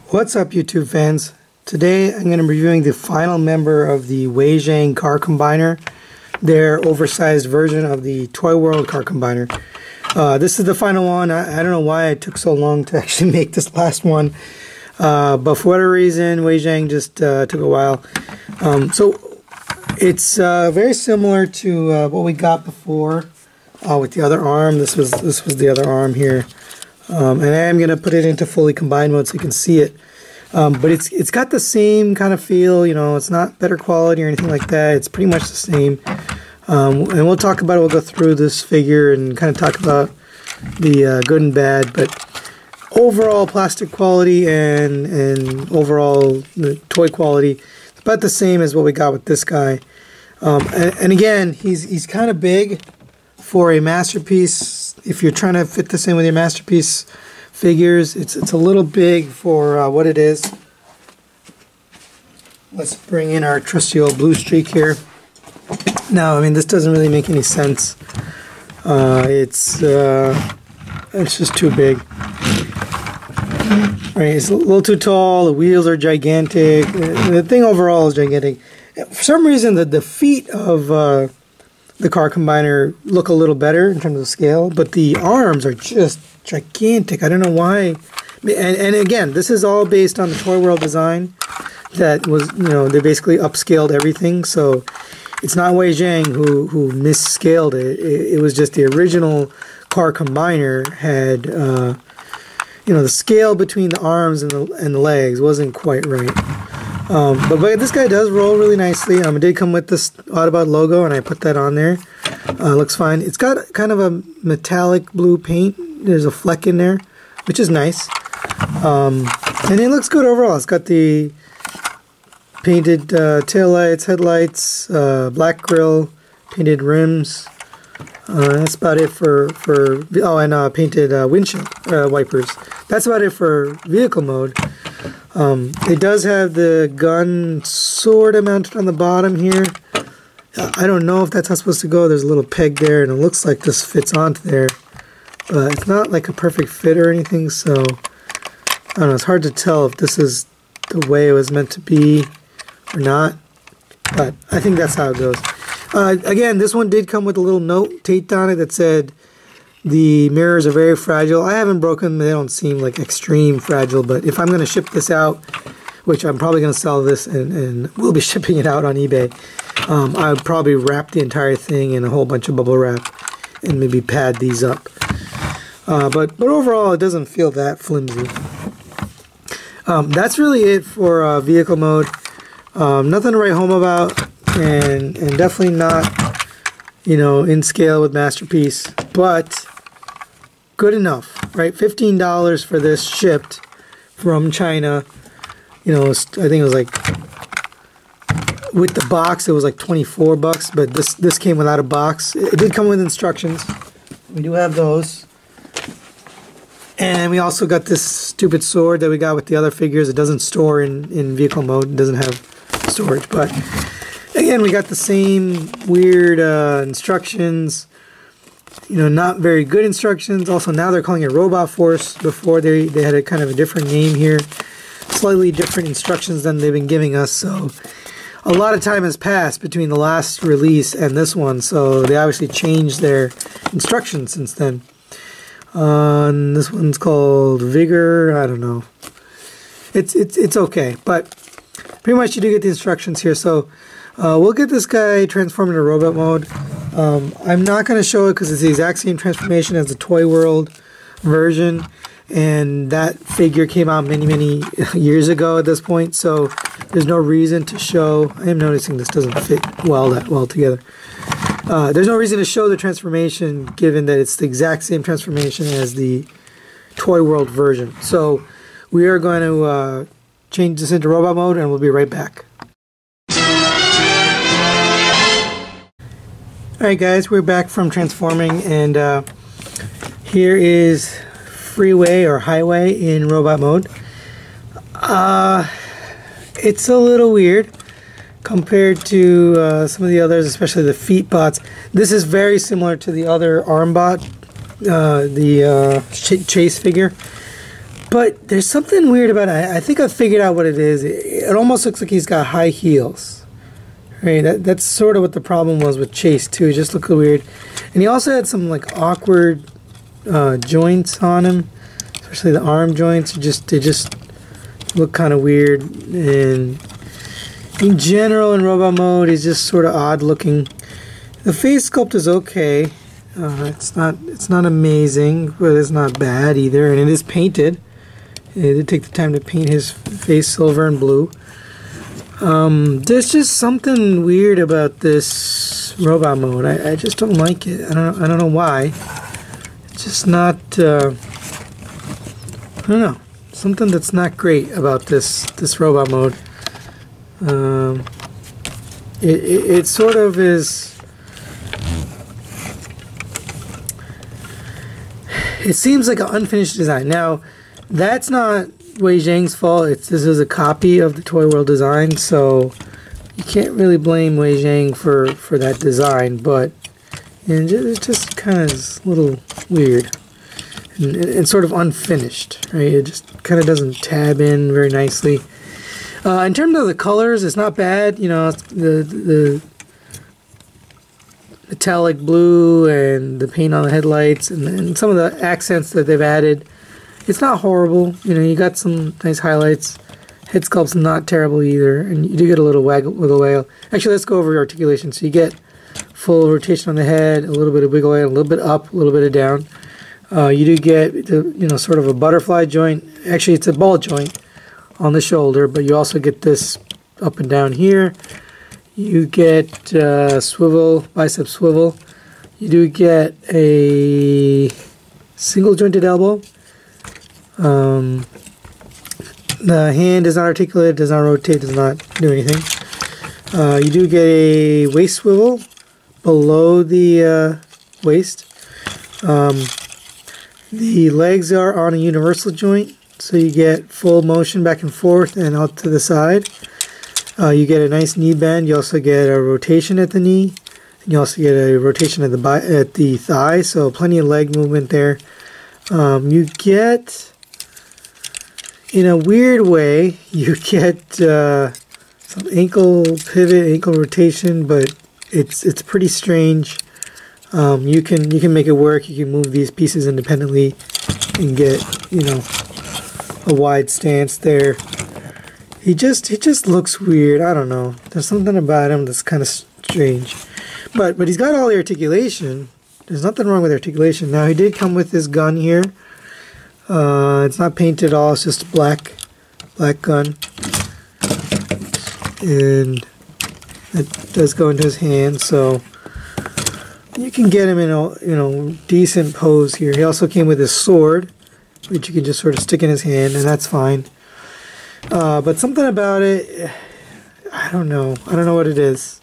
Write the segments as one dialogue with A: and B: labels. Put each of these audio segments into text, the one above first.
A: What's up, YouTube fans? Today I'm going to be reviewing the final member of the Weijiang car combiner, their oversized version of the Toyworld car combiner. This is the final one. I don't know why it took so long to actually make this last one, but for whatever reason Weijiang just took a while. So it's very similar to what we got before with the other arm. This was the other arm here. And I am going to put it into fully combined mode so you can see it. But it's got the same kind of feel, you know, it's not better quality or anything like that. It's pretty much the same. And we'll talk about it, we'll go through this figure and kind of talk about the good and bad. But overall plastic quality and overall the toy quality, it's about the same as what we got with this guy. And again, he's kind of big for a masterpiece. If you're trying to fit this in with your masterpiece figures, it's a little big for what it is. Let's bring in our trusty old blue streak here. Now, I mean, this doesn't really make any sense. It's just too big. Right, it's a little too tall. The wheels are gigantic. The thing overall is gigantic. For some reason, the feet of the car combiner look a little better in terms of scale, but the arms are just gigantic. I don't know why. And again, this is all based on the Toyworld design that was, you know, they basically upscaled everything. So it's not Weijiang who misscaled it. It was just the original car combiner had, you know, the scale between the arms and the legs wasn't quite right. But this guy does roll really nicely. It did come with this Throttlebot logo, and I put that on there. Looks fine. It's got kind of a metallic blue paint. There's a fleck in there, which is nice. And it looks good overall. It's got the painted taillights, headlights, black grille, painted rims. That's about it for and painted windshield wipers. That's about it for vehicle mode. It does have the gun sort of mounted on the bottom here. I don't know if that's how it's supposed to go. There's a little peg there, and it looks like this fits onto there. But it's not like a perfect fit or anything, so I don't know. It's hard to tell if this is the way it was meant to be or not. But I think that's how it goes. Again, this one did come with a little note taped on it that said the mirrors are very fragile. I haven't broken them. They don't seem like extreme fragile, but if I'm going to ship this out, which I'm probably going to sell this and we'll be shipping it out on eBay, I would probably wrap the entire thing in a whole bunch of bubble wrap and maybe pad these up. But overall, it doesn't feel that flimsy. That's really it for vehicle mode. Nothing to write home about, and definitely not, you know, in scale with Masterpiece, but good enough, right? $15 for this shipped from China. You know, I think it was like, with the box, it was like 24 bucks, but this came without a box. It did come with instructions. We do have those. And we also got this stupid sword that we got with the other figures. It doesn't store in vehicle mode. It doesn't have storage, but again, we got the same weird instructions. You know, not very good instructions. Also, now they're calling it Robot Force. Before they had a kind of a different name here. Slightly different instructions than they've been giving us. So a lot of time has passed between the last release and this one. So they obviously changed their instructions since then. This one's called Vigor. I don't know. It's okay, but pretty much you do get the instructions here. So we'll get this guy transformed into robot mode. I'm not going to show it because it's the exact same transformation as the Toyworld version, and that figure came out many years ago at this point, so there's no reason to show. I am noticing this doesn't fit that well together. There's no reason to show the transformation given that it's the exact same transformation as the Toyworld version. So we are going to change this into robot mode, and we'll be right back. Alright guys, we're back from transforming, and here is Freeway or Highway in robot mode. It's a little weird compared to some of the others, especially the feet bots. This is very similar to the other arm bot, the chase figure. But there's something weird about it. I think I figured out what it is. It almost looks like he's got high heels. Right, that's sort of what the problem was with Chase too. It just looked weird. And he also had some like awkward joints on him, especially the arm joints. They just look kind of weird. And in general, in robot mode, he's just sort of odd looking. The face sculpt is okay. It's not amazing, but it's not bad either. And it is painted. They did take the time to paint his face silver and blue. There's just something weird about this robot mode. I just don't like it. I don't know why. It's just not. I don't know. Something that's not great about this robot mode. It sort of is. It seems like an unfinished design. Now, that's not Weijiang's fault. This is a copy of the Toyworld design, so you can't really blame Weijiang for that design, but it just kind of is a little weird and sort of unfinished, right? It just kind of doesn't tab in very nicely. In terms of the colors, it's not bad. You know, the metallic blue and the paint on the headlights and some of the accents that they've added. It's not horrible. You know, you got some nice highlights. Head sculpt's not terrible either, and you do get a little wiggle whale. Actually, let's go over articulation. So you get full rotation on the head, a little bit of wiggle whale, a little bit up, a little bit of down. You do get sort of a butterfly joint. Actually, it's a ball joint on the shoulder, but you also get this up and down here. You get swivel, bicep swivel. You do get a single jointed elbow. The hand does not articulate, does not rotate, does not do anything. You do get a waist swivel below the waist. The legs are on a universal joint, so you get full motion back and forth and out to the side. You get a nice knee bend. You also get a rotation at the knee. And you also get a rotation at the thigh, so plenty of leg movement there. You get, in a weird way, you get some ankle pivot, ankle rotation, but it's pretty strange. You can make it work. You can move these pieces independently and get a wide stance there. He just looks weird. I don't know. There's something about him that's kind of strange. But he's got all the articulation. There's nothing wrong with articulation. Now, he did come with this gun here. It's not painted at all. It's just a black gun. And it does go into his hand, so you can get him in a decent pose here. He also came with his sword, which you can just sort of stick in his hand, and that's fine. But something about it, I don't know. I don't know what it is.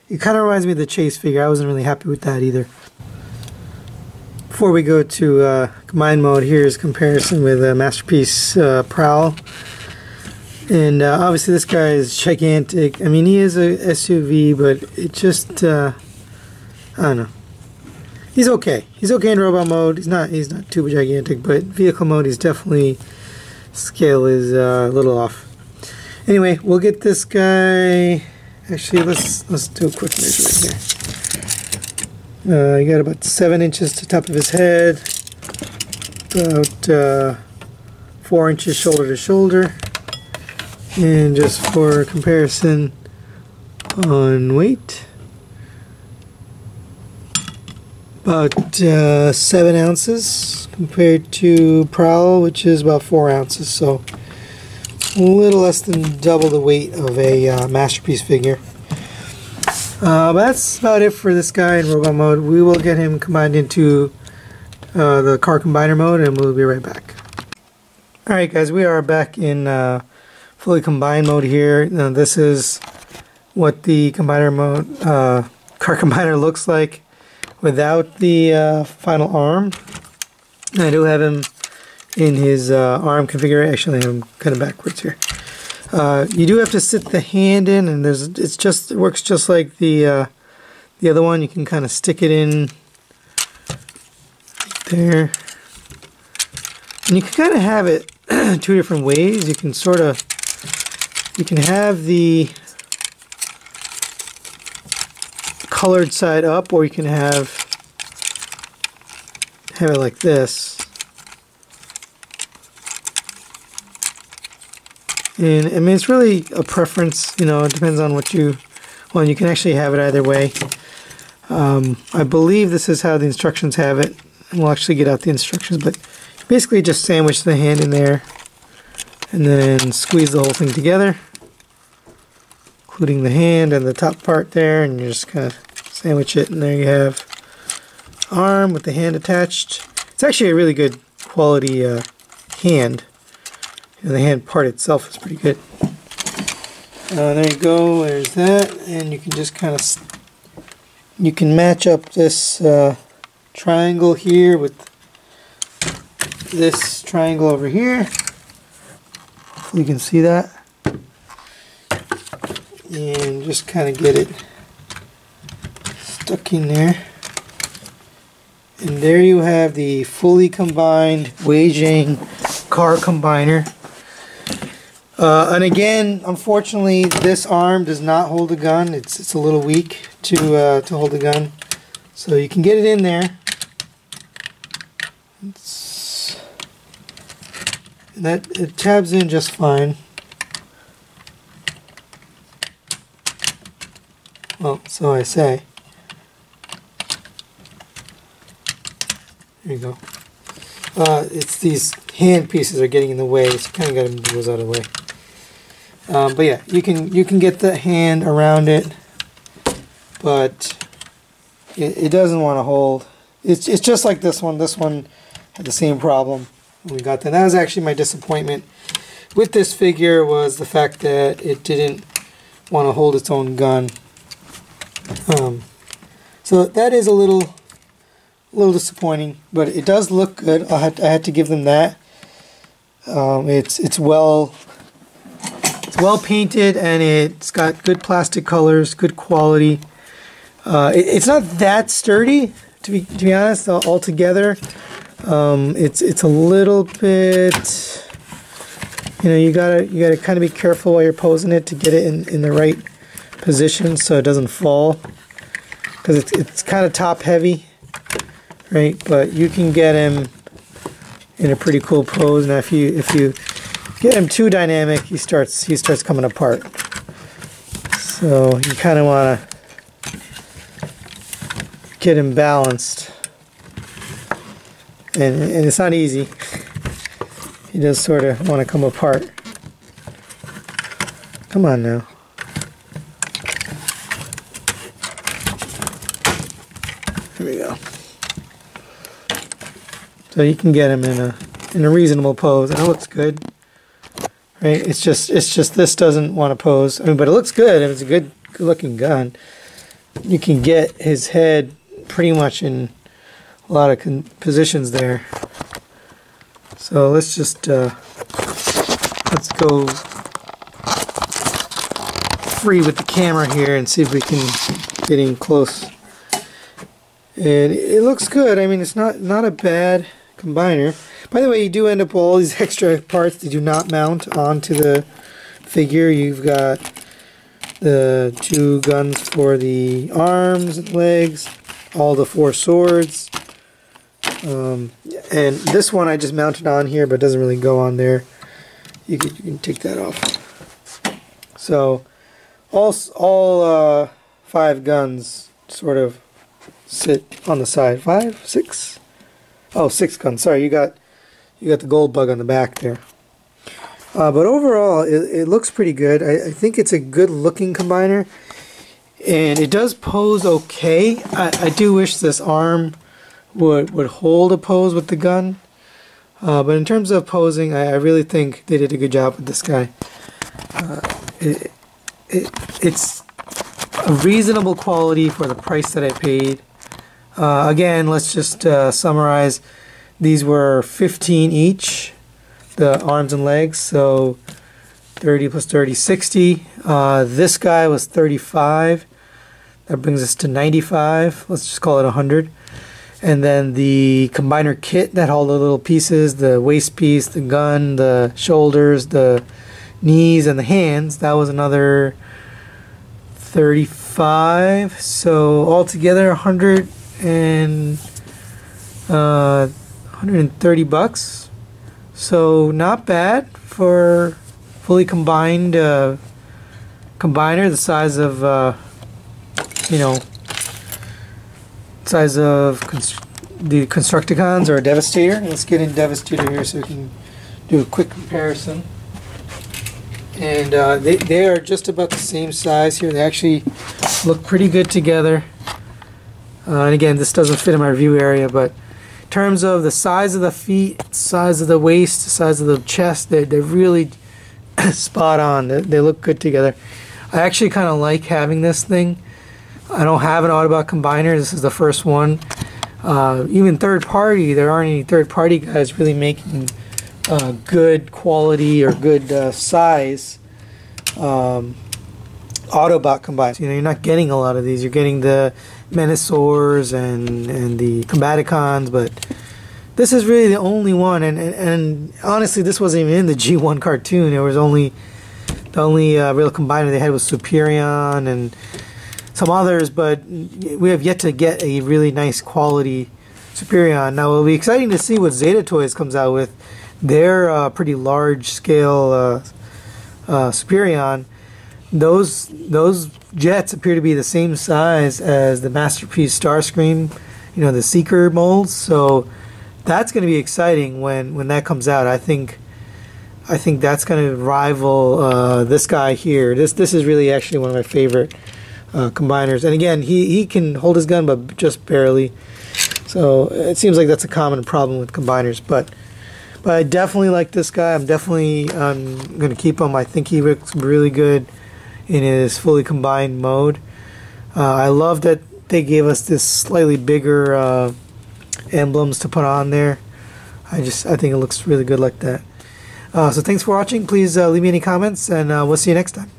A: It kind of reminds me of the Chase figure. I wasn't really happy with that either. Before we go to combined mode, here's comparison with Masterpiece Prowl. And obviously this guy is gigantic. I mean, he is a SUV, but it just, I don't know. He's okay. He's okay in robot mode. He's not too gigantic, but vehicle mode, he's definitely, scale is a little off. Anyway, we'll get this guy. Actually, let's do a quick measurement here. You got about 7 inches to the top of his head, about 4 inches shoulder to shoulder, and just for comparison on weight, about 7 ounces compared to Prowl, which is about 4 ounces, so a little less than double the weight of a Masterpiece figure. But that's about it for this guy in robot mode. We will get him combined into the car combiner mode, and we'll be right back. Alright guys, we are back in fully combined mode here. Now, this is what the combiner mode, car combiner looks like without the final arm. I do have him in his arm configuration. Actually, I have him kind of backwards here. You do have to sit the hand in, and it works just like the other one. You can kind of stick it in right there, and you can kind of have it two different ways. You can have the colored side up, or you can have it like this. And I mean, it's really a preference, you know, it depends on what you want. You can actually have it either way. I believe this is how the instructions have it. And we'll actually get out the instructions, but basically just sandwich the hand in there and then squeeze the whole thing together, including the hand and the top part there, and you just kind of sandwich it, and there you have arm with the hand attached. It's actually a really good quality hand. And the hand part itself is pretty good. There you go, there's that, and you can just kind of, you can match up this triangle here with this triangle over here. Hopefully you can see that. And just kind of get it stuck in there. And there you have the fully combined Weijiang car combiner. And again, unfortunately, this arm does not hold a gun. It's a little weak to hold a gun. So you can get it in there. It tabs in just fine. Well, so I say. There you go. It's these hand pieces are getting in the way, so you kind of got to move those out of the way. But yeah, you can get the hand around it, but it doesn't want to hold. It's just like this one. This one had the same problem when we got that. That was actually my disappointment with this figure, was the fact that it didn't want to hold its own gun. So that is a little disappointing, but it does look good. I had to give them that. It's well painted, and it's got good plastic colors, good quality. It's not that sturdy, to be honest. Altogether, it's a little bit. You know, you gotta kind of be careful while you're posing it to get it in the right position so it doesn't fall, because it's kind of top heavy, right? But you can get him in a pretty cool pose. Now, if you get him too dynamic, he starts coming apart. So you kind of want to get him balanced, and it's not easy. He does sort of want to come apart. Come on now. There we go. So you can get him in a reasonable pose, and it looks good. Right? It's just this doesn't want to pose. I mean, but it looks good. It's a good looking gun. You can get his head pretty much in a lot of positions there. So let's just let's go free with the camera here and see if we can get in close. And it looks good. I mean, it's not a bad combiner. By the way, you do end up with all these extra parts that do not mount onto the figure. You've got the 2 guns for the arms and legs, all the 4 swords, and this one I just mounted on here, but it doesn't really go on there. You can take that off. So all 5 guns sort of sit on the side. 5, 6? Oh, 6 guns. Sorry, you got the gold bug on the back there. But overall, it looks pretty good. I think it's a good looking combiner, and it does pose okay. I do wish this arm would hold a pose with the gun. But in terms of posing, I really think they did a good job with this guy. It's a reasonable quality for the price that I paid. Again, let's just summarize. These were $15 each, the arms and legs, so 30 plus 30, 60. This guy was $35. That brings us to $95. Let's just call it $100. And then the combiner kit that had all the little pieces, the waist piece, the gun, the shoulders, the knees, and the hands, that was another $35. So altogether 130 bucks. So not bad for fully combined combiner, the size of the Constructicons or a Devastator. Let's get in Devastator here so we can do a quick comparison. And they are just about the same size here. They actually look pretty good together. And again, this doesn't fit in my review area, but in terms of the size of the feet, size of the waist, size of the chest, they're really spot on. They look good together. I actually kind of like having this thing. I don't have an Autobot combiner. This is the first one. Even third party, there aren't any third party guys really making good quality or good size Autobot combiners. You know, you're not getting a lot of these. You're getting the Menasors and the Combaticons, but this is really the only one. And honestly, this wasn't even in the G1 cartoon. It was only the only real combiner they had was Superion and some others, but we have yet to get a really nice quality Superion. Now it'll be exciting to see what Zeta Toys comes out with. Their pretty large scale Superion. Those jets appear to be the same size as the Masterpiece Starscream, you know, the Seeker molds. So that's going to be exciting when that comes out. I think that's going to rival this guy here. This is really actually one of my favorite combiners. And again, he can hold his gun, but just barely. So it seems like that's a common problem with combiners. But I definitely like this guy. I'm definitely going to keep him. I think he looks really good in his fully combined mode. I love that they gave us this slightly bigger emblems to put on there. I think it looks really good like that. So thanks for watching. Please leave me any comments, and we'll see you next time.